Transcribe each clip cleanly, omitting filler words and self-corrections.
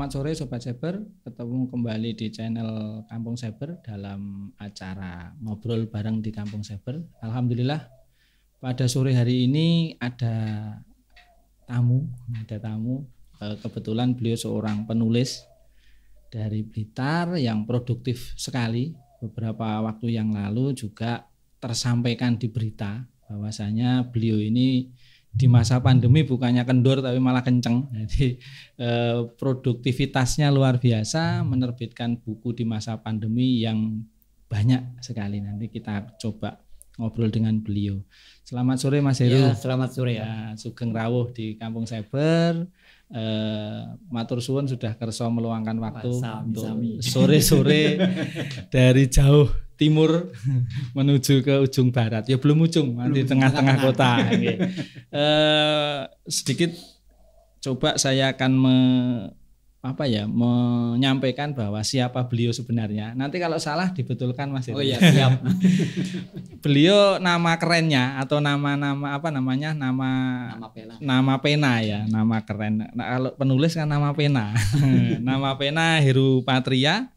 Selamat sore Sobat Cyber, ketemu kembali di channel Kampung Cyber dalam acara ngobrol bareng di Kampung Cyber. Alhamdulillah pada sore hari ini ada tamu. Kebetulan beliau seorang penulis dari Blitar yang produktif sekali. Beberapa waktu yang lalu juga tersampaikan di berita bahwasanya beliau ini di masa pandemi bukannya kendor tapi malah kenceng. Jadi produktivitasnya luar biasa, menerbitkan buku di masa pandemi yang banyak sekali. Nanti kita coba ngobrol dengan beliau. Selamat sore Mas Heru. Ya, selamat sore ya. Sugeng rawuh di Kampung Cyber. Matur suwun sudah kerso meluangkan waktu untuk sore-sore dari jauh timur menuju ke ujung barat. Ya belum ujung, nanti tengah-tengah kota. Sedikit coba saya akan menyampaikan bahwa siapa beliau sebenarnya. Nanti kalau salah dibetulkan Mas. Oh iya, siap. Beliau nama kerennya atau nama pena ya, nama keren. Nah, kalau penulis kan nama pena. Nama pena Heru Patria,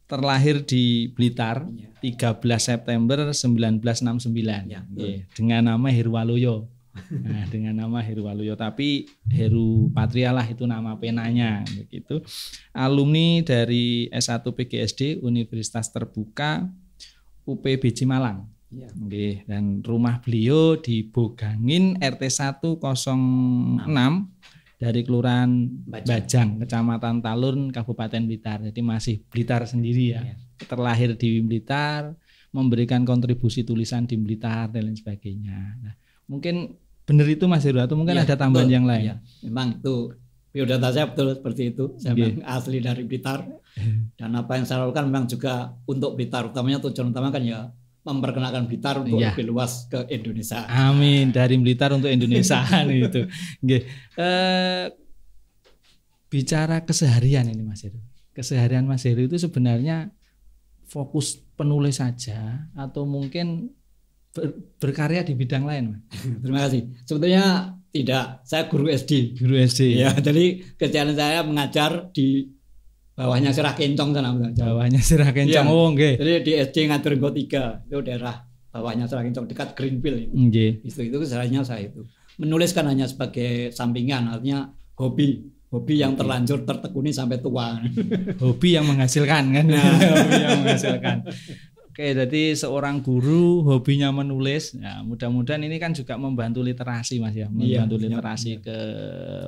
terlahir di Blitar 13 September 1969 ya, dengan nama Heru Waluyo. Nah, dengan nama Heru Waluyo, tapi Heru Patria lah itu nama penanya begitu. Alumni dari S1 PGSD Universitas Terbuka UPBJ Malang. Ya. Dan rumah beliau di Bogangin RT 106 dari Kelurahan Bajang, Kecamatan Talun, Kabupaten Blitar. Jadi masih Blitar sendiri ya. Terlahir di Blitar, memberikan kontribusi tulisan di Blitar dan lain sebagainya. Nah, mungkin benar itu Mas Heru atau mungkin ada tambahan yang lain? Ya. Memang itu biodata saya betul seperti itu. Saya memang asli dari Blitar. Dan apa yang saya lakukan memang juga untuk Blitar. Utamanya tujuan utama kan ya memperkenalkan Blitar untuk lebih luas ke Indonesia. Amin, dari Blitar untuk Indonesia itu. Bicara keseharian ini Mas Heru. Keseharian Mas Heru itu sebenarnya fokus penulis saja atau mungkin berkarya di bidang lain, Mas? Terima kasih. Sebetulnya tidak, saya guru SD. Guru SD. Ya, jadi kerjaan saya mengajar di bawahnya Sirah Kencong sana. Bawahnya Sirah Kencong. Ya. Oh, nggih. Jadi di SD Ngatur Go 3, itu daerah bawahnya Sirah Kencong dekat Greenfield. Nggih. Itu kesehariannya saya itu. Menulis kan hanya sebagai sampingan, artinya hobi yang terlanjur tertekuni sampai tua. Hobi yang menghasilkan kan. Hobi yang menghasilkan. Oke, jadi seorang guru hobinya menulis. Ya, mudah-mudahan ini kan juga membantu literasi Mas ya, membantu literasi ke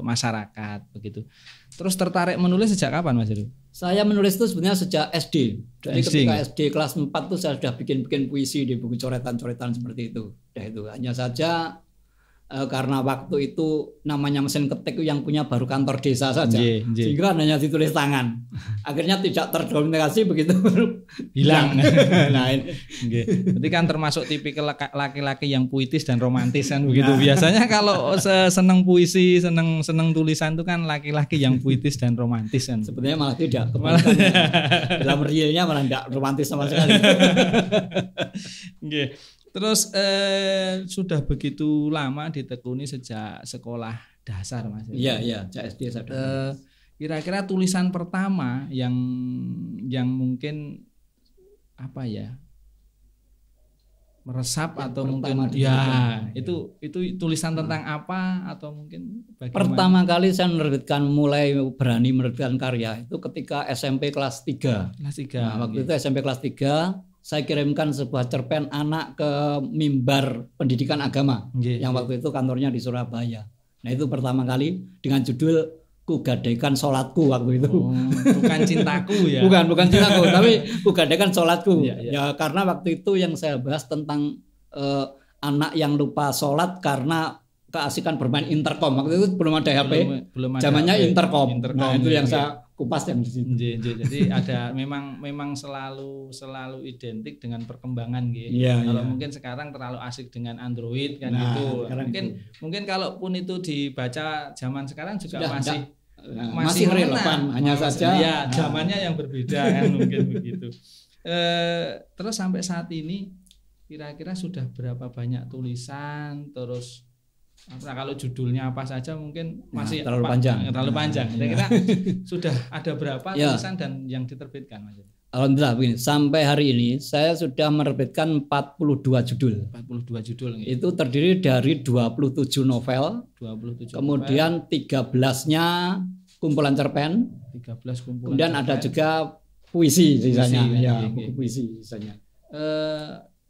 masyarakat begitu. Terus tertarik menulis sejak kapan Mas Heru? Saya menulis itu sebenarnya sejak SD. Jadi ketika SD kelas 4 tuh saya sudah bikin puisi di buku coretan-coretan seperti itu. Itu hanya saja karena waktu itu namanya mesin ketik yang punya baru kantor desa saja, sehingga hanya ditulis tangan. Akhirnya tidak terdominasi begitu hilang. Nah, berarti kan termasuk tipikal laki-laki yang puitis dan romantis kan begitu. Biasanya kalau seneng puisi, seneng tulisan itu kan laki-laki yang puitis dan romantis kan. Sebenarnya malah tidak. Dalam realnya malah tidak romantis sama sekali. Terus sudah begitu lama ditekuni sejak sekolah dasar Mas. Iya, sejak SD saya. Kira-kira tulisan pertama yang mungkin apa ya? Meresap yang atau mungkin itu tulisan tentang apa atau mungkin bagaimana? Pertama kali saya mulai berani menerbitkan karya itu ketika SMP kelas 3. Kelas 3. Nah, waktu itu SMP kelas 3 saya kirimkan sebuah cerpen anak ke mimbar pendidikan agama yang waktu itu kantornya di Surabaya. Nah itu pertama kali dengan judul Ku Gadaikan Sholatku waktu itu. Bukan cintaku ya? Bukan cintaku, tapi Ku Gadaikan Sholatku. Ya karena waktu itu yang saya bahas tentang anak yang lupa sholat karena keasikan bermain intercom. Waktu itu belum ada HP, zamannya intercom. Nah itu yang saya kupas yang di situ. Jadi ada memang selalu identik dengan perkembangan gitu. Kalau mungkin sekarang terlalu asik dengan Android kan gitu. Mungkin kalaupun itu dibaca zaman sekarang juga masih relevan, hanya saja ya zamannya yang berbeda kan mungkin begitu. Terus sampai saat ini kira-kira sudah berapa banyak tulisan, terus kalau judulnya apa saja mungkin masih terlalu panjang. Terlalu panjang. Kira-kira sudah ada berapa tulisan dan yang diterbitkan, Mas? Alhamdulillah begini, sampai hari ini saya sudah menerbitkan 42 judul. 42 judul. Itu terdiri dari 27 novel. 27. Kemudian 13-nya kumpulan cerpen. 13 kumpulan. Kemudian cerpen. ada juga puisi sisanya. Buku puisi sisanya.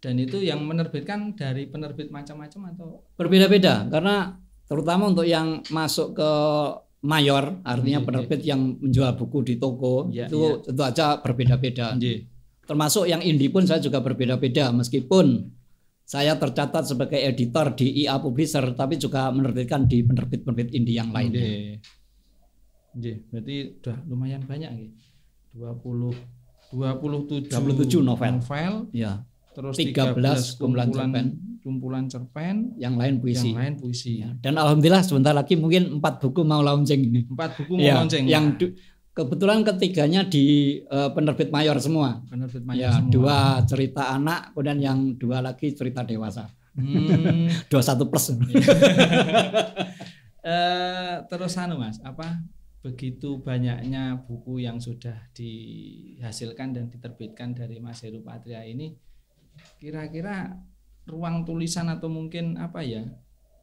Dan itu yang menerbitkan dari penerbit macam-macam atau berbeda-beda, karena terutama untuk yang masuk ke mayor, artinya penerbit yang menjual buku di toko, itu tentu aja berbeda-beda. Termasuk yang indie pun saya juga berbeda-beda, meskipun saya tercatat sebagai editor di IA Publisher, tapi juga menerbitkan di penerbit-penerbit indie yang lainnya. Berarti udah lumayan banyak nih. 27 novel. Ya. Terus 13 kumpulan cerpen, yang lain puisi. Ya. Dan alhamdulillah sebentar lagi mungkin 4 buku mau launching ini. 4 buku mau launching. Yang kebetulan ketiganya di penerbit mayor semua. Penerbit mayor semua. 2 cerita anak, kemudian yang 2 lagi cerita dewasa. 21 plus. Terus Mas, begitu banyaknya buku yang sudah dihasilkan dan diterbitkan dari Mas Heru Patria ini, kira-kira ruang tulisan atau mungkin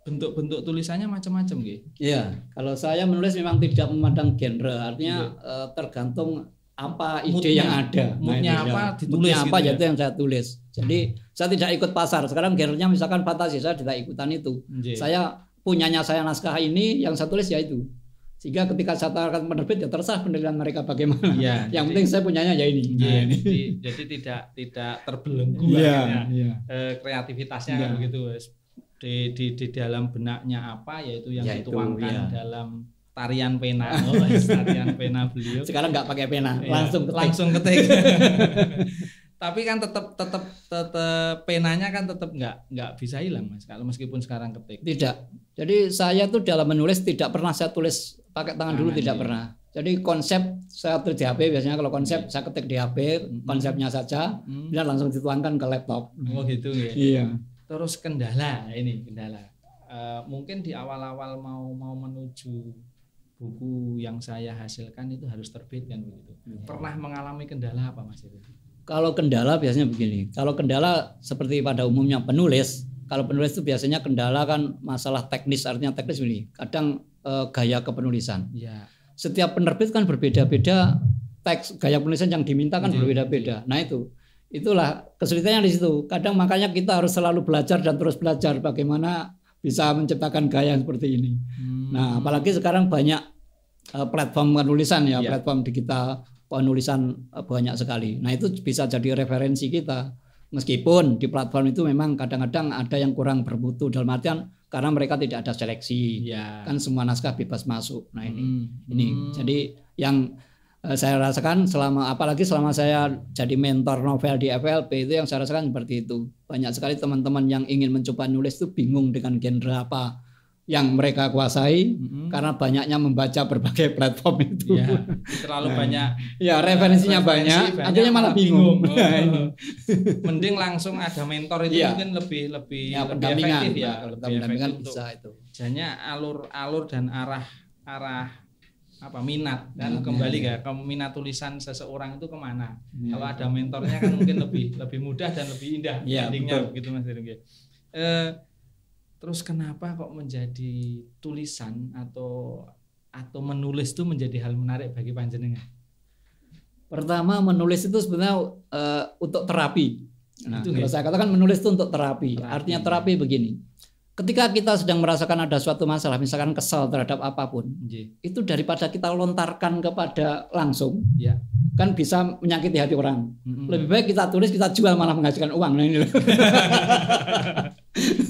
bentuk-bentuk tulisannya macam-macam gitu. Iya, kalau saya menulis memang tidak memandang genre, artinya tergantung apa ide yang ada. Moodnya apa ditulis. Moodnya apa gitu yang saya tulis. Jadi saya tidak ikut pasar. Sekarang genrenya misalkan fantasi, saya tidak ikutan itu. Saya punyanya saya naskah ini, yang saya tulis ya itu. Sehingga ketika saya tawarkan penerbit ya terserah penilaian mereka bagaimana. Yang penting saya punyanya ya ini. Jadi tidak terbelenggu kreativitasnya kan begitu. Di dalam benaknya apa yaitu yang dituangkan dalam tarian pena. Tarian pena beliau. Sekarang nggak pakai pena, langsung ketik. Tapi kan tetap penanya kan tetap nggak bisa hilang, Mas. Kalau meskipun sekarang ketik. Tidak. Jadi saya tuh dalam menulis tidak pernah saya tulis pakai tangan dulu, tidak pernah. Jadi konsep saya tulis di HP, biasanya kalau konsep saya ketik di HP, konsepnya saja, dan langsung dituangkan ke laptop. Oh gitu ya. Iya. Terus kendala. Mungkin di awal-awal mau menuju buku yang saya hasilkan itu harus terbit kan begitu. Pernah mengalami kendala apa, Mas? Kalau kendala biasanya begini. Kalau kendala seperti pada umumnya penulis, kalau penulis itu biasanya kendala kan masalah teknis, artinya teknis ini. Kadang gaya kepenulisan. Ya. Setiap penerbit kan berbeda-beda, teks gaya penulisan yang diminta kan berbeda-beda. Nah itulah kesulitannya di situ. Kadang makanya kita harus selalu belajar dan terus belajar bagaimana bisa menciptakan gaya seperti ini. Nah, apalagi sekarang banyak platform penulisan platform digital penulisan banyak sekali. Nah, itu bisa jadi referensi kita. Meskipun di platform itu memang kadang-kadang ada yang kurang bermutu dalam artian karena mereka tidak ada seleksi. Kan semua naskah bebas masuk. Nah, ini. Jadi yang saya rasakan apalagi selama saya jadi mentor novel di FLP itu yang saya rasakan seperti itu. Banyak sekali teman-teman yang ingin mencoba nulis itu bingung dengan genre apa yang mereka kuasai karena banyaknya membaca berbagai platform itu. Terlalu banyak. Referensinya banyak, akhirnya malah bingung. Mending langsung ada mentor itu mungkin lebih pendampingan efektif kalau pendampingan bisa itu. Hanya alur dan arah minat dan kembali ke minat tulisan seseorang itu kemana. Kalau ada mentornya kan mungkin lebih mudah dan lebih indah endingnya begitu, Mas Heru. Terus kenapa kok menjadi tulisan atau menulis itu menjadi hal menarik bagi panjenengan? Pertama, menulis itu sebenarnya untuk terapi. Kalau saya katakan menulis itu untuk terapi. Artinya terapi begini. Ketika kita sedang merasakan ada suatu masalah, misalkan kesal terhadap apapun, itu daripada kita lontarkan kepada langsung, kan bisa menyakiti hati orang. Lebih baik kita tulis, kita jual malah menghasilkan uang. Nah ini.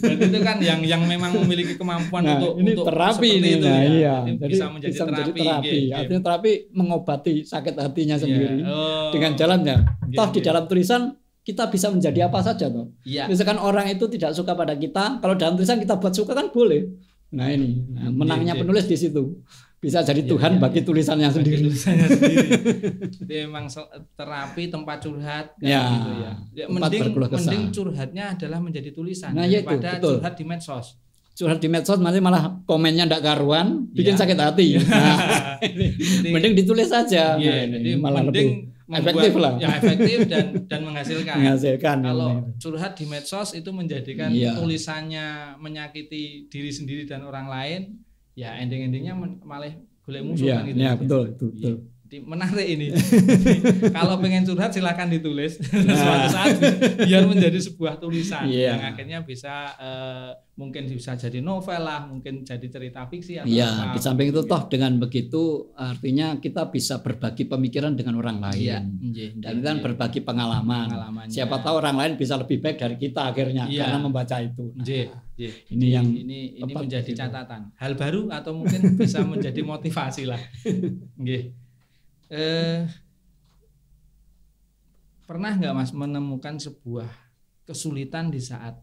Dan itu kan yang memang memiliki kemampuan untuk terapi seperti ini. Itu Jadi bisa menjadi terapi. Artinya terapi mengobati sakit hatinya sendiri dengan jalannya. Toh di dalam tulisan kita bisa menjadi apa saja toh. Misalkan orang itu tidak suka pada kita, kalau dalam tulisan kita buat suka kan boleh. Nah ini menangnya penulis di situ. Bisa jadi Tuhan bagi tulisannya sendiri. Jadi memang terapi, tempat curhat gitu ya. Mending curhatnya adalah menjadi tulisan daripada curhat di medsos. curhat di medsos malah komennya ndak karuan, bikin sakit hati. Nah, mending ditulis saja. Jadi malah mending lebih efektif lah. Ya efektif dan menghasilkan. Kalau curhat di medsos itu menjadikan tulisannya menyakiti diri sendiri dan orang lain, ya ending-endingnya malah golek musuh kan gitu. Iya, betul. Jadi menarik ini. Kalau pengen curhat silakan ditulis. Suatu saat biar menjadi sebuah tulisan yang akhirnya bisa mungkin bisa jadi novel lah, mungkin jadi cerita fiksi atau apa. Di samping itu toh dengan begitu artinya kita bisa berbagi pemikiran dengan orang lain. Dan kan berbagi pengalaman. Siapa tahu orang lain bisa lebih baik dari kita akhirnya karena membaca itu. Ini menjadi catatan. Hal baru atau mungkin bisa menjadi motivasi lah. Nggih. Pernah nggak Mas menemukan sebuah kesulitan di saat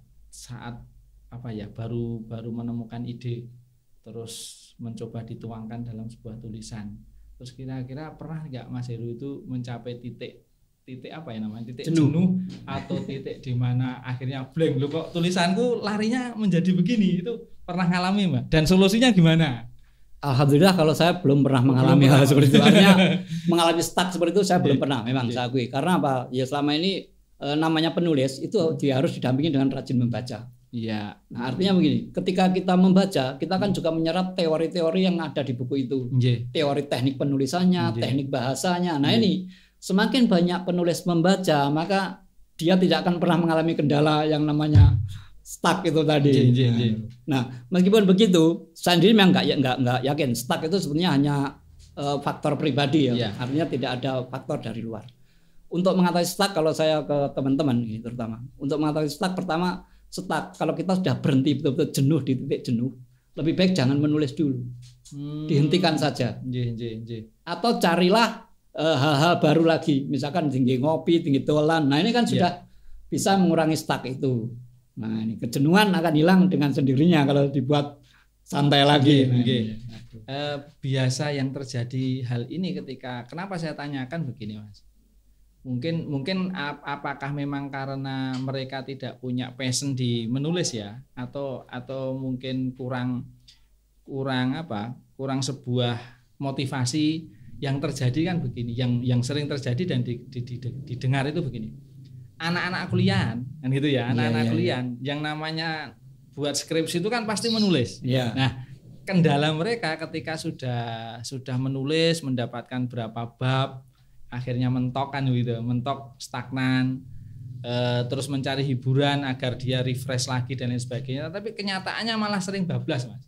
apa ya baru menemukan ide terus mencoba dituangkan dalam sebuah tulisan, terus kira-kira pernah nggak Mas Heru itu mencapai titik apa ya namanya, titik jenuh atau titik di mana akhirnya blank, loh kok tulisanku larinya menjadi begini, itu pernah ngalami Mbak, dan solusinya gimana? Alhamdulillah kalau saya belum pernah mengalami hal seperti itu. Artinya mengalami stuck seperti itu saya belum pernah, memang saya akui. Karena apa? Ya selama ini namanya penulis itu dia harus didampingi dengan rajin membaca. Iya. Nah, artinya begini, ketika kita membaca, kita kan juga menyerap teori-teori yang ada di buku itu. Teori teknik penulisannya, teknik bahasanya. Nah, ini semakin banyak penulis membaca, maka dia tidak akan pernah mengalami kendala yang namanya stuck itu tadi. Nah, meskipun begitu, saya sendiri memang nggak yakin stuck itu sebenarnya hanya faktor pribadi ya. Artinya tidak ada faktor dari luar. Untuk mengatasi stuck, kalau saya ke teman-teman ini terutama, untuk mengatasi stuck, pertama stuck, kalau kita sudah berhenti betul-betul jenuh di titik jenuh, lebih baik jangan menulis dulu, dihentikan saja. Atau carilah hal-hal baru lagi, misalkan tinggi ngopi, tinggi dolan. Nah ini kan sudah bisa mengurangi stuck itu. Nah ini kejenuhan akan hilang dengan sendirinya kalau dibuat santai lagi. Biasa yang terjadi hal ini ketika, kenapa saya tanyakan begini Mas, mungkin apakah memang karena mereka tidak punya passion di menulis ya, atau mungkin kurang sebuah motivasi. Yang terjadi kan begini, yang sering terjadi dan didengar itu begini, anak-anak kuliahan kan gitu ya, anak-anak kuliahan yang namanya buat skripsi itu kan pasti menulis. Nah, kendala mereka ketika sudah menulis, mendapatkan berapa bab, akhirnya mentok kan gitu, mentok, stagnan, terus mencari hiburan agar dia refresh lagi dan lain sebagainya, tapi kenyataannya malah sering bablas Mas.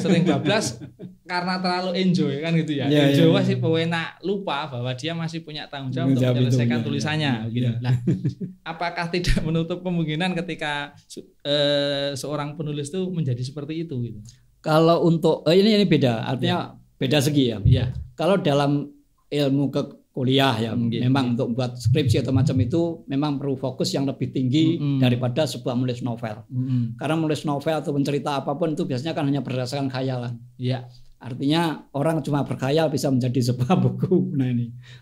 Sering bablas karena terlalu enjoy kan gitu ya. Enjoy masih pewenak, lupa bahwa dia masih punya tanggung jawab untuk menyelesaikan tulisannya gitu. Nah, apakah tidak menutup kemungkinan ketika seorang penulis itu menjadi seperti itu gitu? Kalau untuk ini beda, artinya beda segi ya. Kalau dalam ilmu kuliah ya, memang untuk buat skripsi atau macam itu memang perlu fokus yang lebih tinggi daripada sebuah menulis novel. Karena menulis novel atau mencerita apapun itu biasanya kan hanya berdasarkan khayalan. Artinya orang cuma berkhayal bisa menjadi sebuah buku.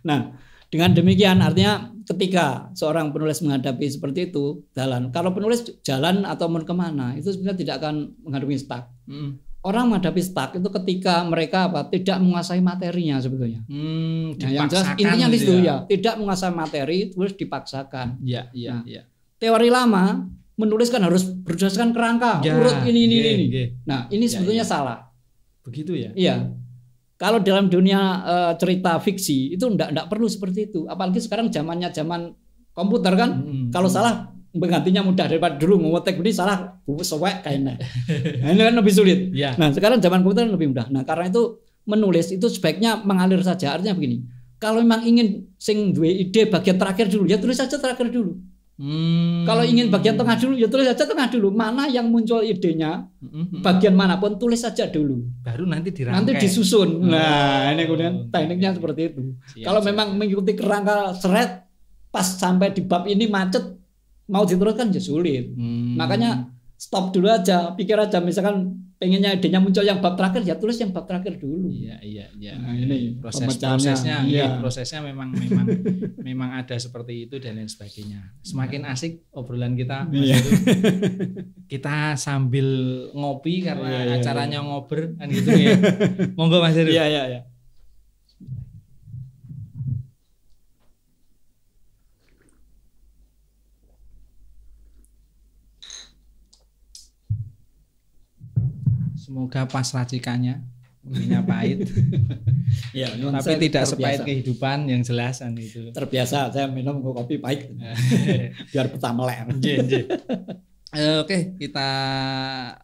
Nah, dengan demikian artinya ketika seorang penulis menghadapi seperti itu, kalau penulis jalan atau mau kemana itu sebenarnya tidak akan menghadapi stuck. Orang menghadapi stuck itu ketika mereka tidak menguasai materinya sebetulnya. Yang jelas intinya di situ tidak menguasai materi terus dipaksakan. Teori lama menulis kan harus berdasarkan kerangka, urut ini. Nah, ini sebetulnya salah. Begitu ya? Iya. Kalau dalam dunia cerita fiksi itu enggak perlu seperti itu. Apalagi sekarang zaman komputer kan. Kalau salah menggantinya mudah daripada dulu ngotek ini salah sewek kayaknya. Nah, ini kan lebih sulit. Nah, sekarang zaman komputer lebih mudah. Nah, karena itu menulis itu sebaiknya mengalir saja. Artinya begini, kalau memang ingin sing duwe ide bagian terakhir dulu, ya tulis saja terakhir dulu. Kalau ingin bagian tengah dulu, ya tulis saja tengah dulu. Mana yang muncul idenya, bagian manapun tulis saja dulu. Baru nanti dirangkai. Nanti disusun. Nah, ini kemudian tekniknya seperti itu. Kalau memang mengikuti kerangka seret, pas sampai di bab ini macet, mau diteruskan ya sulit. Makanya stop dulu aja, pikir aja, misalkan pengennya idenya muncul yang bab terakhir, ya tulis yang bab terakhir dulu. Iya. Nah, ini prosesnya iya. Prosesnya memang ada seperti itu dan lain sebagainya. Semakin asik obrolan kita Mas Heru. Kita sambil ngopi karena acaranya ngobrol kan gitu ya. Monggo Mas Heru. Iya. Semoga pas racikannya, kopinya pahit. Ya, tapi tidak sepahit kehidupan yang jelas kan itu. Terbiasa saya minum kopi pahit. Biar betah melek. Oke, kita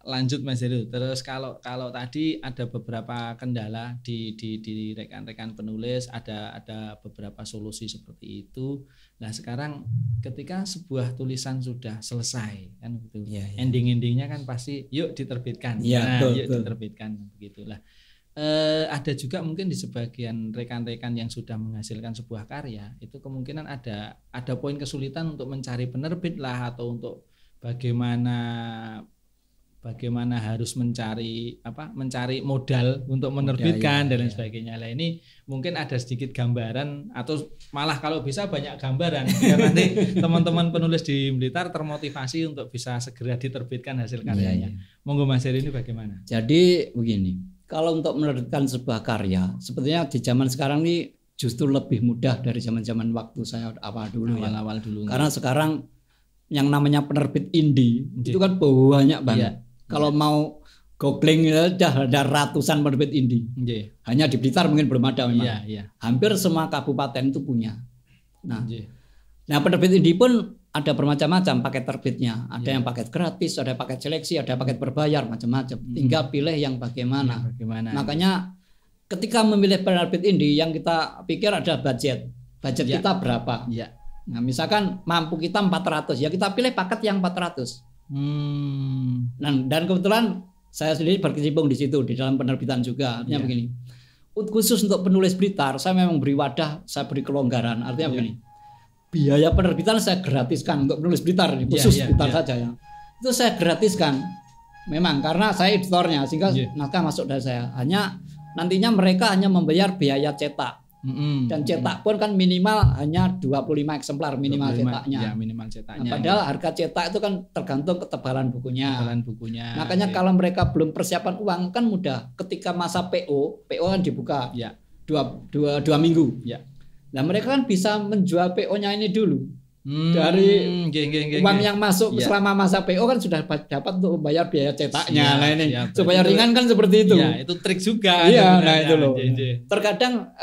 lanjut Mas Heru. Terus kalau tadi ada beberapa kendala di rekan-rekan penulis, ada beberapa solusi seperti itu. Nah, sekarang ketika sebuah tulisan sudah selesai kan gitu. Ending-endingnya kan pasti yuk diterbitkan. Diterbitkan begitulah. Ada juga mungkin di sebagian rekan-rekan yang sudah menghasilkan sebuah karya, itu kemungkinan ada poin kesulitan untuk mencari penerbit lah, atau untuk bagaimana harus mencari modal untuk menerbitkan dan lain sebagainya. Nah, ini mungkin ada sedikit gambaran, atau malah kalau bisa banyak gambaran biar nanti teman-teman penulis di Blitar termotivasi untuk bisa segera diterbitkan hasil karyanya. Monggo Mas Heru, ini bagaimana? Jadi begini, kalau untuk menerbitkan sebuah karya, sepertinya di zaman sekarang ini justru lebih mudah dari zaman-zaman waktu saya awal dulu. Karena sekarang yang namanya penerbit indie itu kan banyak banget. Kalau mau googling sudah ada ratusan penerbit indie. Hanya di Blitar mungkin belum ada memang. Hampir semua kabupaten itu punya. Nah penerbit indie pun ada bermacam-macam paket terbitnya. Ada yang paket gratis, ada paket seleksi, ada paket berbayar, macam-macam. Tinggal pilih yang bagaimana. Makanya ketika memilih penerbit indie, yang kita pikir ada budget kita berapa. Nah, misalkan mampu kita 400, ya kita pilih paket yang 400. Nah, dan kebetulan saya sendiri berkecimpung di situ di dalam penerbitan juga. Artinya begini, khusus untuk penulis Blitar saya memang beri wadah, saya beri kelonggaran. Artinya begini, biaya penerbitan saya gratiskan untuk penulis Blitar, khusus Blitar saja ya. Itu saya gratiskan, memang karena saya editornya, sehingga naskah masuk dari saya. Hanya nantinya mereka hanya membayar biaya cetak. Dan cetak pun kan minimal hanya 25 eksemplar minimal cetaknya. Nah, padahal harga cetak itu kan tergantung ketebalan bukunya. Makanya kalau mereka belum persiapan uang kan mudah. Ketika masa PO kan dibuka 2 minggu. Nah, mereka kan bisa menjual PO-nya ini dulu. Dari uang yang masuk selama masa PO kan sudah dapat untuk membayar biaya cetaknya. Nah, ini supaya ringan kan seperti itu. Itu trik juga. Nah itu loh. Terkadang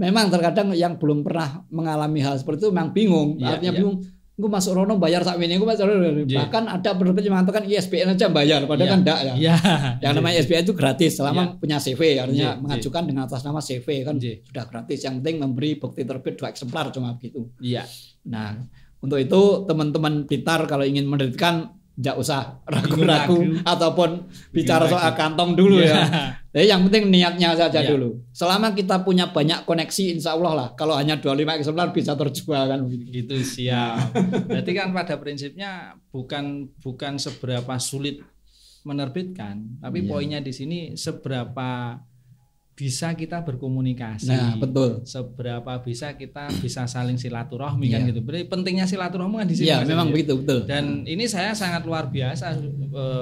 memang terkadang yang belum pernah mengalami hal seperti itu memang bingung. Artinya bingung, gue masuk rono bayar sak ini, gue masuk rono. Bahkan ada penerbit yang mengatakan ISBN aja bayar, padahal kan enggak ya. Yang namanya ISBN itu gratis selama punya CV, artinya mengajukan dengan atas nama CV kan sudah gratis. Yang penting memberi bukti terbit 2 eksemplar cuma begitu. Nah, untuk itu teman-teman Blitar kalau ingin menerbitkan enggak usah ragu-ragu ataupun bicara soal kantong dulu ya. Jadi yang penting niatnya saja dulu. Selama kita punya banyak koneksi, insya Allah lah. Kalau hanya 25 eksemplar bisa terjual kan. Gitu, siap. Berarti kan pada prinsipnya bukan seberapa sulit menerbitkan, tapi poinnya di sini seberapa bisa kita berkomunikasi. Nah, betul. Seberapa bisa kita bisa saling silaturahmi kan gitu. Berarti pentingnya silaturahmi kan di sini. Iya, memang begitu, betul. Dan ini saya sangat luar biasa,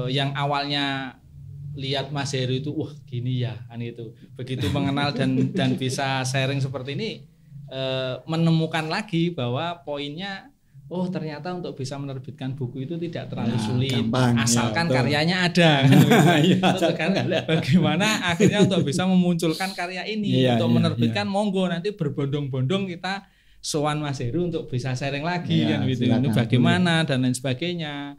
yang awalnya lihat Mas Heru itu gini ya kan itu. Begitu mengenal dan bisa sharing seperti ini, menemukan lagi bahwa poinnya ternyata untuk bisa menerbitkan buku itu tidak terlalu sulit, gampang, asalkan karyanya ada. Bagaimana akhirnya untuk bisa memunculkan karya ini, untuk menerbitkan monggo nanti berbondong-bondong kita sowan Mas Heru untuk bisa sharing lagi kan gitu. Ini bagaimana dan lain sebagainya.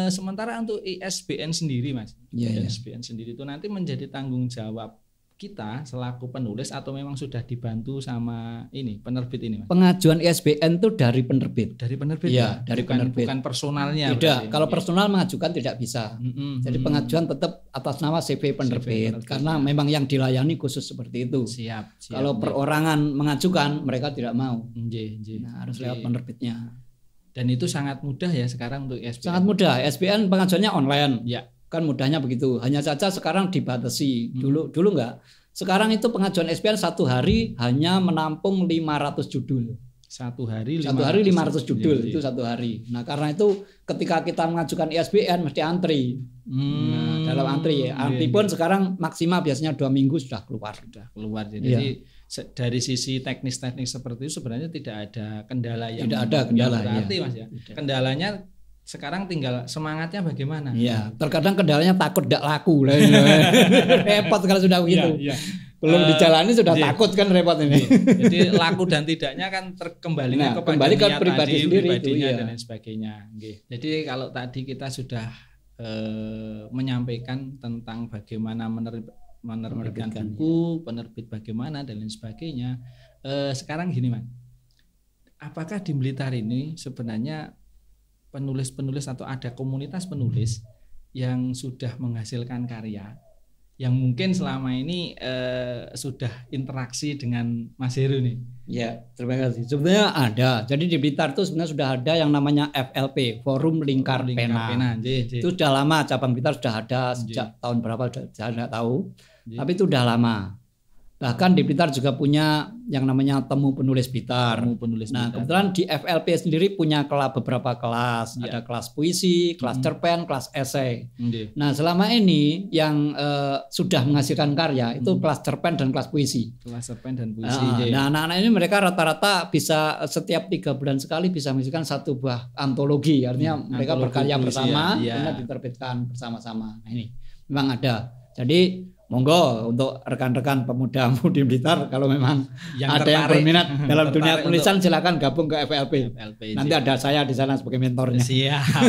Sementara untuk ISBN sendiri Mas, ISBN sendiri itu nanti menjadi tanggung jawab kita selaku penulis atau memang sudah dibantu sama ini penerbit ini Mas? Pengajuan ISBN itu dari penerbit. Dari penerbit ya? Dari penerbit. Bukan personalnya. Tidak, kalau personal mengajukan tidak bisa. Jadi pengajuan tetap atas nama CV penerbit, karena memang yang dilayani khusus seperti itu. Siap. Kalau perorangan mengajukan mereka tidak mau. Nah, harus lewat penerbitnya. Dan itu sangat mudah ya sekarang untuk ISBN. Sangat mudah. ISBN pengajuannya online. Kan mudahnya begitu. Hanya saja sekarang dibatasi. Dulu enggak. Sekarang itu pengajuan SBN satu hari hanya menampung 500 judul. Satu hari 500 judul itu satu hari. Nah, karena itu ketika kita mengajukan ISBN mesti antri. Nah, dalam antri ya. Antri pun sekarang maksimal biasanya 2 minggu sudah keluar. Jadi dari sisi teknis-teknis seperti itu sebenarnya tidak ada kendala yang tidak ada kendala berarti Mas ya. Kendalanya sekarang tinggal semangatnya bagaimana? Iya, terkadang kendalanya takut tidak laku lah. Repot kalau sudah begitu. Belum dijalani sudah takut kan repot ini. Jadi laku dan tidaknya kan kembalinya kepada niat pribadi tadi, sendiri pribadinya itu, dan lain sebagainya. Jadi kalau tadi kita sudah menyampaikan tentang bagaimana menerbitkan buku, penerbit bagaimana dan lain sebagainya. Sekarang gini Mas, apakah di Blitar ini sebenarnya penulis-penulis atau ada komunitas penulis yang sudah menghasilkan karya yang mungkin selama ini sudah interaksi dengan Mas Heru nih? Ya, terima kasih. Sebenarnya ada. Jadi di Blitar itu sebenarnya sudah ada yang namanya FLP, Forum Lingkar Pena. Itu sudah lama, cabang Blitar sudah ada sejak tahun berapa saya tidak tahu. Tapi itu sudah lama. Bahkan di Blitar juga punya yang namanya Temu Penulis Blitar. Nah, kebetulan di FLP sendiri punya beberapa kelas. Ada kelas puisi, kelas cerpen, kelas esai. Nah, selama ini yang sudah menghasilkan karya itu kelas cerpen dan kelas puisi. Kelas cerpen dan puisi. Nah, anak-anak ini mereka rata-rata bisa setiap 3 bulan sekali bisa menghasilkan satu buah antologi. Artinya mereka berkarya bersama, kemudian diterbitkan bersama-sama. Nah, ini memang ada. Jadi monggo untuk rekan-rekan pemuda-pemudi Blitar kalau memang yang ada yang berminat dalam dunia penulisan silakan gabung ke FLP. Nanti ada saya di sana sebagai mentornya. Siap.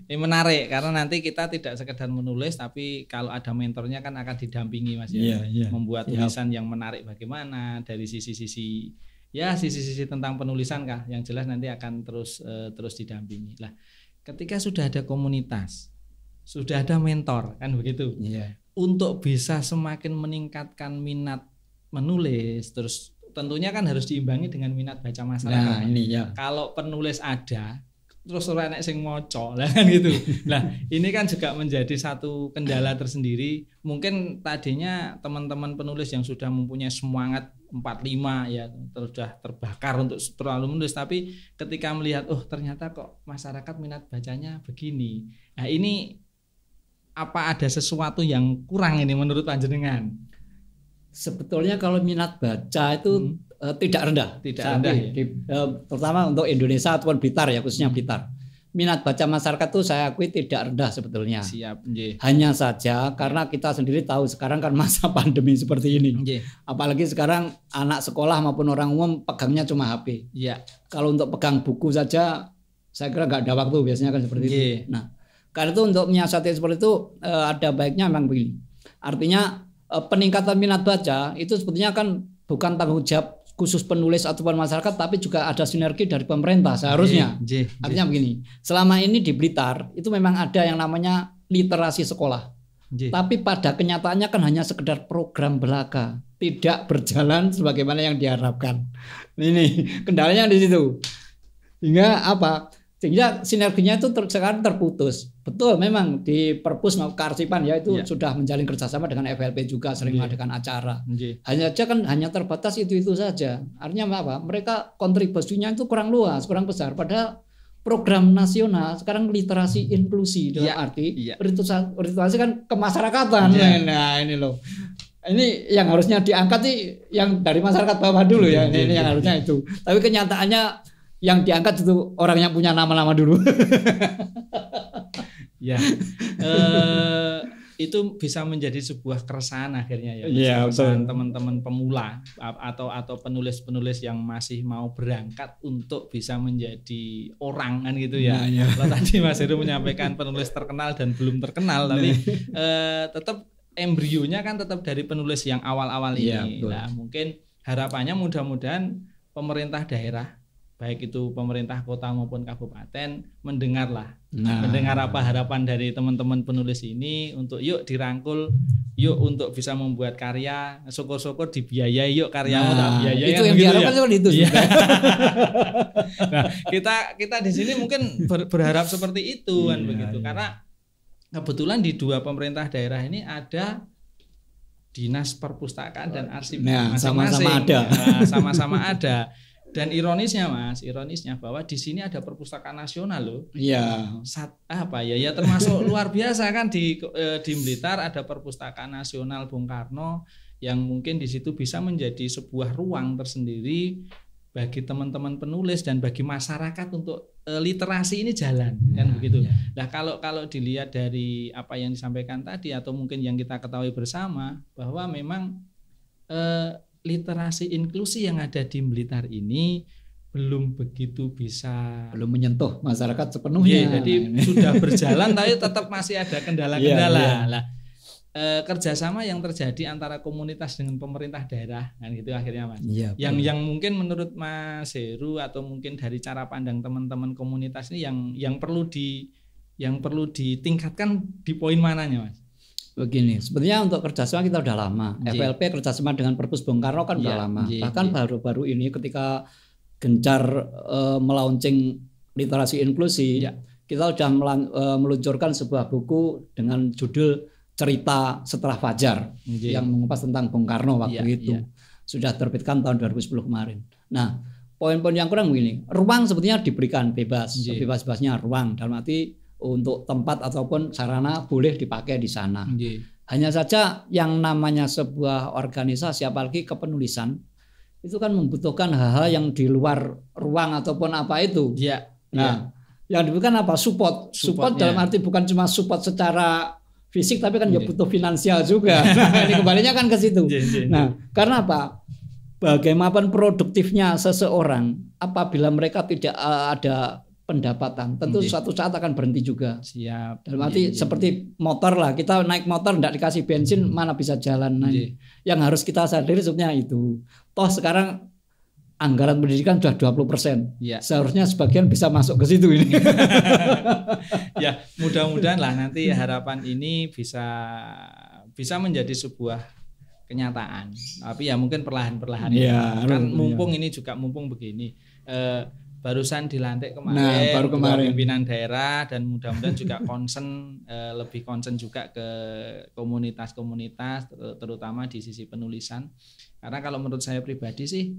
Ini menarik karena nanti kita tidak sekedar menulis tapi kalau ada mentornya kan akan didampingi Mas ya. Membuat tulisan yang menarik bagaimana dari sisi-sisi tentang penulisan kah yang jelas nanti akan terus didampingi. Lah, ketika sudah ada komunitas, sudah ada mentor kan begitu. Untuk bisa semakin meningkatkan minat menulis, terus tentunya kan harus diimbangi dengan minat baca masyarakat. Nah, kalau penulis ada, terus orang sing moco lah kan gitu. Nah, ini kan juga menjadi satu kendala tersendiri. Mungkin tadinya teman-teman penulis yang sudah mempunyai semangat 45 ya sudah terbakar untuk terlalu menulis, tapi ketika melihat ternyata kok masyarakat minat bacanya begini. Nah, ini apa ada sesuatu yang kurang ini menurut panjenengan? Sebetulnya kalau minat baca itu tidak rendah. Terutama untuk Indonesia ataupun Blitar ya, khususnya Blitar. Minat baca masyarakat itu saya akui tidak rendah sebetulnya. Siap. Hanya saja karena kita sendiri tahu sekarang kan masa pandemi seperti ini. Apalagi sekarang anak sekolah maupun orang umum pegangnya cuma HP. Kalau untuk pegang buku saja saya kira nggak ada waktu biasanya kan seperti itu. Nah, karena itu untuk menyiasati seperti itu ada baiknya memang begini. Artinya peningkatan minat baca itu sebetulnya kan bukan tanggung jawab khusus penulis ataupun masyarakat, tapi juga ada sinergi dari pemerintah seharusnya. Artinya begini, selama ini di Blitar itu memang ada yang namanya literasi sekolah. Tapi pada kenyataannya kan hanya sekedar program belaka, tidak berjalan sebagaimana yang diharapkan. Ini kendalanya di situ. Sehingga sinerginya itu sekarang terputus. Betul, memang di Perpus Kearsipan ya itu sudah menjalin kerjasama dengan FLP juga, sering mengadakan acara. Hanya saja kan hanya terbatas itu saja. Artinya apa? Mereka kontribusinya itu kurang luas, kurang besar. Padahal program nasional sekarang literasi inklusi dalam arti orientasi kan kemasyarakatan. Nah ini loh. Ini yang harusnya diangkat sih yang dari masyarakat bawah dulu ya. Ini yang harusnya itu. Tapi kenyataannya yang diangkat itu orang yang punya nama-nama dulu. Itu bisa menjadi sebuah keresahan akhirnya ya. Keresahan teman-teman pemula atau penulis-penulis yang masih mau berangkat untuk bisa menjadi orang kan gitu ya. Kalau tadi Mas Heru menyampaikan penulis terkenal dan belum terkenal, tapi tetap embrionya kan tetap dari penulis yang awal-awal ini. Nah, mungkin harapannya mudah-mudahan pemerintah daerah baik itu pemerintah kota maupun kabupaten mendengar apa harapan dari teman-teman penulis ini untuk yuk dirangkul, yuk untuk bisa membuat karya, syukur-syukur dibiayai, yuk karyamu tak biayai. Itu yang diharapkan seperti itu. Nah, kita di sini mungkin berharap seperti itu kan begitu. Karena kebetulan di 2 pemerintah daerah ini ada dinas perpustakaan dan arsip sama-sama ada. Ya, sama-sama ada. Dan ironisnya bahwa di sini ada perpustakaan nasional loh. Iya. Ya termasuk luar biasa kan di Blitar ada perpustakaan nasional Bung Karno yang mungkin di situ bisa menjadi sebuah ruang tersendiri bagi teman-teman penulis dan bagi masyarakat untuk literasi ini jalan kan begitu. Nah kalau dilihat dari apa yang disampaikan tadi atau mungkin yang kita ketahui bersama bahwa memang literasi inklusi yang ada di Blitar ini belum begitu belum menyentuh masyarakat sepenuhnya. Jadi sudah berjalan tapi tetap masih ada kendala-kendala. Lah kerjasama yang terjadi antara komunitas dengan pemerintah daerah kan gitu akhirnya Mas. Yang mungkin menurut Mas Heru atau mungkin dari cara pandang teman-teman komunitas ini yang perlu ditingkatkan di poin mananya Mas? Begini, sebenarnya untuk kerjasama kita udah lama. FLP kerjasama dengan Perpus Bung Karno kan udah lama. Bahkan baru-baru ini ketika gencar melaunching literasi inklusi, kita sudah meluncurkan sebuah buku dengan judul Cerita Setelah Fajar yang mengupas tentang Bung Karno waktu itu. Sudah terbitkan tahun 2010 kemarin. Nah, poin-poin yang kurang begini, ruang sebetulnya diberikan bebas, sebebas-bebasnya ruang dalam arti untuk tempat ataupun sarana boleh dipakai di sana. Hanya saja yang namanya sebuah organisasi apalagi kepenulisan itu kan membutuhkan hal-hal yang di luar ruang ataupun apa itu. Nah, yang dibutuhkan apa? Support dalam arti bukan cuma support secara fisik tapi kan ya butuh finansial juga. Ini kembalinya kan ke situ. Nah, karena apa? Bagaimanapun produktifnya seseorang apabila mereka tidak ada pendapatan, tentu suatu saat akan berhenti juga. Dalam arti seperti motor lah, kita naik motor tidak dikasih bensin mana bisa jalan. Nah, yang harus kita sadari sebenarnya itu. Toh sekarang anggaran pendidikan sudah 20%. Seharusnya sebagian bisa masuk ke situ ini. Ya, mudah-mudahan lah nanti harapan ini bisa menjadi sebuah kenyataan. Tapi ya mungkin perlahan-perlahan. Kan mumpung begini. Barusan dilantik kemarin pimpinan daerah dan mudah-mudahan juga lebih concern juga ke komunitas-komunitas terutama di sisi penulisan. Karena kalau menurut saya pribadi sih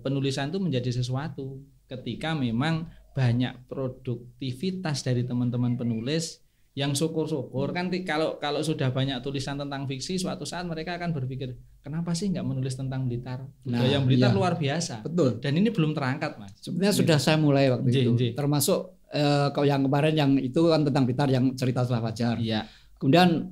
penulisan itu menjadi sesuatu ketika memang banyak produktivitas dari teman-teman penulis yang syukur-syukur kan kalau sudah banyak tulisan tentang fiksi suatu saat mereka akan berpikir kenapa sih nggak menulis tentang Blitar. Yang Blitar luar biasa. Betul. Dan ini belum terangkat Mas. Sebenarnya sudah saya mulai waktu itu. Termasuk yang kemarin yang itu kan tentang Blitar yang Cerita Setelah Fajar. Kemudian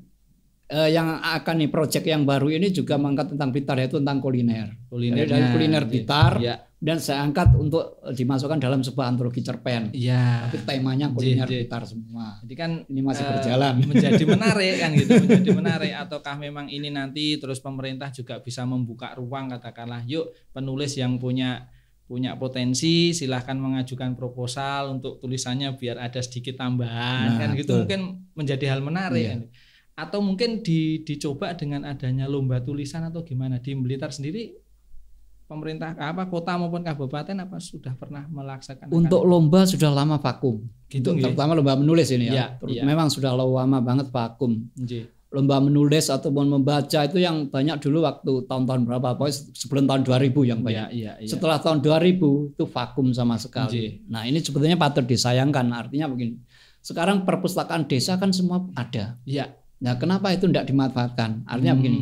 yang akan nih project yang baru ini juga mengangkat tentang Blitar yaitu tentang kuliner. Dari kuliner Blitar dan saya angkat untuk dimasukkan dalam sebuah antologi cerpen. Tapi temanya kuliner Blitar semua. Jadi kan ini masih berjalan. Menjadi menarik kan gitu, menjadi menarik. Ataukah memang ini nanti terus pemerintah juga bisa membuka ruang katakanlah yuk penulis yang punya potensi silahkan mengajukan proposal untuk tulisannya biar ada sedikit tambahan kan gitu mungkin menjadi hal menarik kan. Atau mungkin dicoba dengan adanya lomba tulisan atau gimana di Blitar sendiri pemerintah kota maupun kabupaten apa sudah pernah melaksanakan? Untuk lomba sudah lama vakum. Terutama lomba menulis ini memang sudah lama banget vakum. Lomba menulis ataupun membaca itu yang banyak dulu waktu tahun-tahun berapa pokoknya sebelum tahun 2000 yang banyak. Setelah tahun 2000 itu vakum sama sekali. Nah, ini sebetulnya patut disayangkan. Artinya begini. Sekarang perpustakaan desa kan semua ada. Nah, kenapa itu tidak dimanfaatkan? Artinya begini,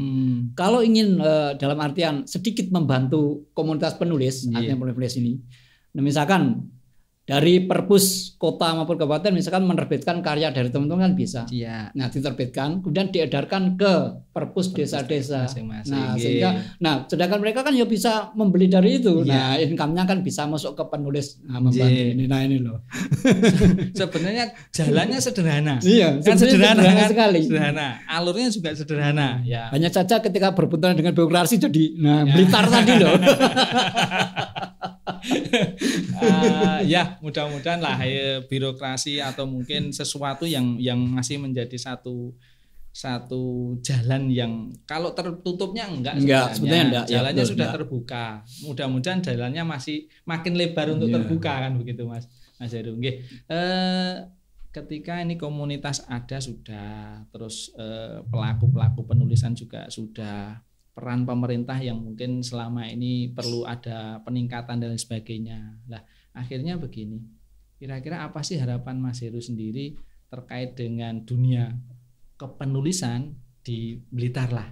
kalau ingin dalam artian sedikit membantu komunitas penulis, artinya penulis ini, nah, misalkan dari perpus kota maupun kabupaten misalkan menerbitkan karya dari teman-teman kan bisa. Nah, diterbitkan kemudian diedarkan ke perpus desa-desa. Nah, sehingga sedangkan mereka kan ya bisa membeli dari itu. Nah, income-nya kan bisa masuk ke penulis. Nah, membantu ini. Nah, ini loh. Sebenarnya jalannya sederhana. Kan sederhana sekali. Sederhana. Alurnya juga sederhana. Hanya saja ketika berbenturan dengan birokrasi jadi Blitar tadi loh. Mudah-mudahan lah birokrasi atau mungkin sesuatu yang masih menjadi satu jalan yang kalau tertutupnya enggak sebetulnya enggak. Jalannya sudah terbuka. Mudah-mudahan jalannya masih makin lebar untuk terbuka kan begitu Mas Heru. ketika ini komunitas ada sudah, terus pelaku-pelaku penulisan juga sudah, peran pemerintah yang mungkin selama ini perlu ada peningkatan dan sebagainya. Nah, akhirnya begini. Kira-kira apa sih harapan Mas Heru sendiri terkait dengan dunia kepenulisan di Blitar lah?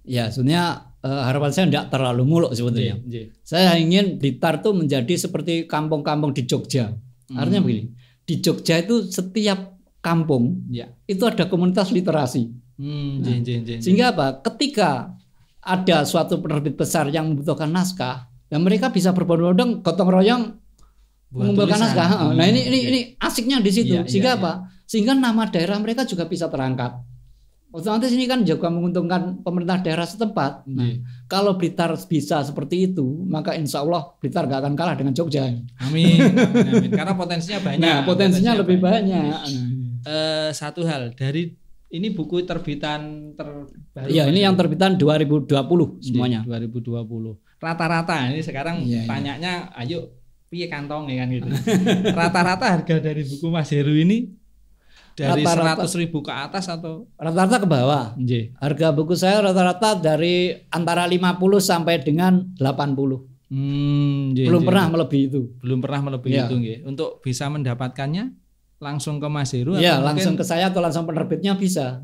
Ya, sebenarnya harapan saya tidak terlalu muluk sebetulnya. Saya ingin Blitar tuh menjadi seperti kampung-kampung di Jogja. Artinya begini, di Jogja itu setiap kampung itu ada komunitas literasi. Sehingga apa? Ketika ada suatu penerbit besar yang membutuhkan naskah, dan mereka bisa berbondong-bondong gotong royong mengumpulkan naskah. Nah ini asiknya di situ. Sehingga apa? Sehingga nama daerah mereka juga bisa terangkat. Otomatis ini kan juga menguntungkan pemerintah daerah setempat. Nah, kalau Blitar bisa seperti itu, maka insya Allah Blitar gak akan kalah dengan Jogja. Amin. Karena potensinya banyak. Nah, potensinya lebih banyak. Satu hal dari ini buku terbitan terbaru. Iya, ini yang terbitan 2020 semuanya. 2020. Rata-rata ini sekarang tanyanya, ayo piye kantong ya kan gitu. Rata-rata harga dari buku Mas Heru ini dari 100.000 ke atas atau rata-rata ke bawah? Harga buku saya rata-rata dari antara 50 sampai dengan 80. Belum pernah melebihi itu. Belum pernah melebihi itu nggih. Untuk bisa mendapatkannya langsung ke Mas Heru atau langsung ke saya atau langsung penerbitnya bisa.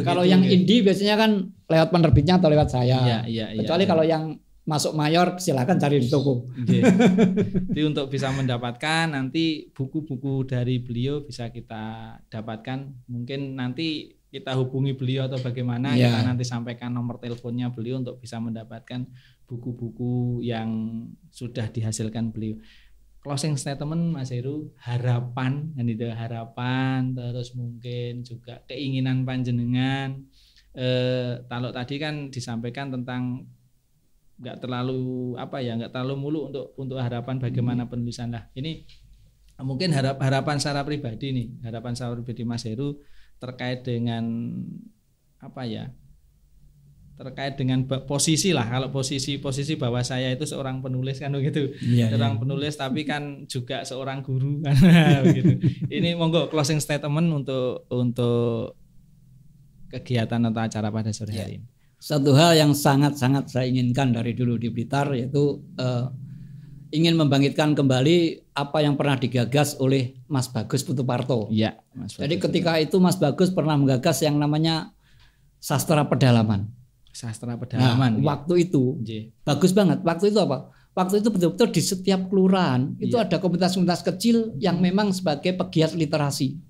Kalau yang indie biasanya kan lewat penerbitnya atau lewat saya. Kecuali kalau yang masuk mayor silakan cari di toko. Jadi untuk bisa mendapatkan nanti buku-buku dari beliau bisa kita dapatkan. Mungkin nanti kita hubungi beliau atau bagaimana kita nanti sampaikan nomor teleponnya beliau untuk bisa mendapatkan buku-buku yang sudah dihasilkan beliau. Closing statement Mas Heru, harapan dan itu harapan, terus mungkin juga keinginan panjenengan. Kalau tadi kan disampaikan tentang nggak terlalu mulu untuk harapan bagaimana penulisan lah. Ini mungkin harapan secara pribadi nih, harapan secara pribadi Mas Heru terkait dengan terkait dengan posisi lah. Kalau posisi bahwa saya itu seorang penulis kan begitu, seorang penulis tapi kan juga seorang guru kan begitu. Ini monggo closing statement untuk kegiatan atau acara pada sore hari ini. Satu hal yang sangat-sangat saya inginkan dari dulu di Blitar yaitu ingin membangkitkan kembali apa yang pernah digagas oleh Mas Bagus Putuparto. Jadi ketika itu Mas Bagus pernah menggagas yang namanya sastra pedalaman. Waktu itu bagus banget. Waktu itu apa? Waktu itu betul-betul di setiap kelurahan itu ada komunitas-komunitas kecil yang memang sebagai pegiat literasi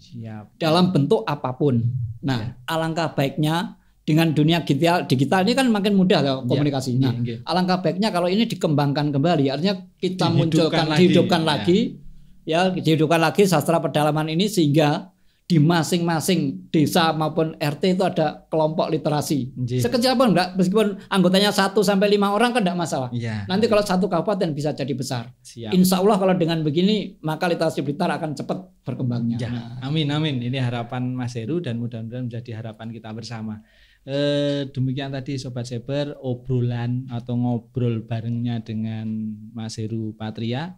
dalam bentuk apapun. Nah, alangkah baiknya dengan dunia digital ini kan makin mudah komunikasinya. Alangkah baiknya kalau ini dikembangkan kembali, artinya kita dihidupkan lagi sastra pedalaman ini sehingga di masing-masing desa maupun RT itu ada kelompok literasi. Sekecil pun enggak, meskipun anggotanya 1 sampai 5 orang kan enggak masalah. Nanti kalau satu kabupaten bisa jadi besar. Insya Allah kalau dengan begini maka literasi Blitar akan cepat berkembangnya. Amin. Ini harapan Mas Heru dan mudah-mudahan menjadi harapan kita bersama. Demikian tadi Sobat Seber obrolan atau ngobrol barengnya dengan Mas Heru Patria.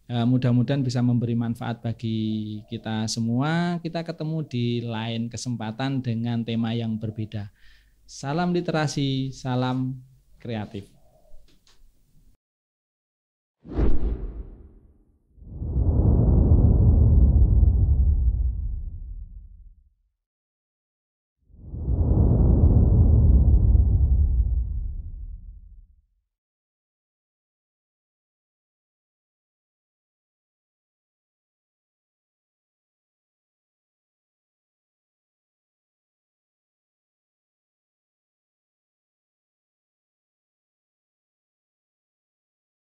Mudah-mudahan bisa memberi manfaat bagi kita semua. Kita ketemu di lain kesempatan dengan tema yang berbeda. Salam literasi, salam kreatif.